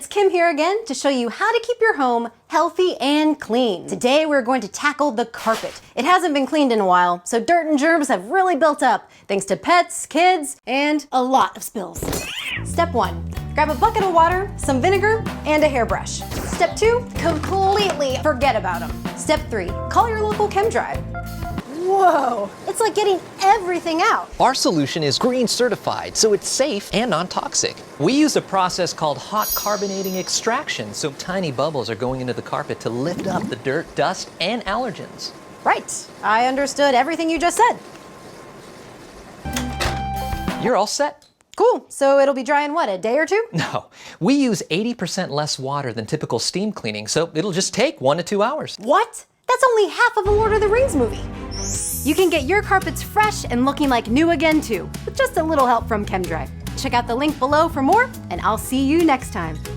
it's Kim here again to show you how to keep your home healthy and clean. Today we're going to tackle the carpet. It hasn't been cleaned in a while, so dirt and germs have really built up thanks to pets, kids, and a lot of spills. Step 1, grab a bucket of water, some vinegar, and a hairbrush. Step 2, completely forget about them. Step 3, call your local Chem Dry. Whoa, it's like getting everything out. Our solution is green certified, so it's safe and non-toxic. We use a process called hot carbonating extraction, so tiny bubbles are going into the carpet to lift up the dirt, dust, and allergens. Right, I understood everything you just said. You're all set. Cool, so it'll be dry in what, a day or two? No, we use 80% less water than typical steam cleaning, so it'll just take 1 to 2 hours. What? That's only half of a Lord of the Rings movie. You can get your carpets fresh and looking like new again too, with just a little help from Chem Dry. Check out the link below for more, and I'll see you next time.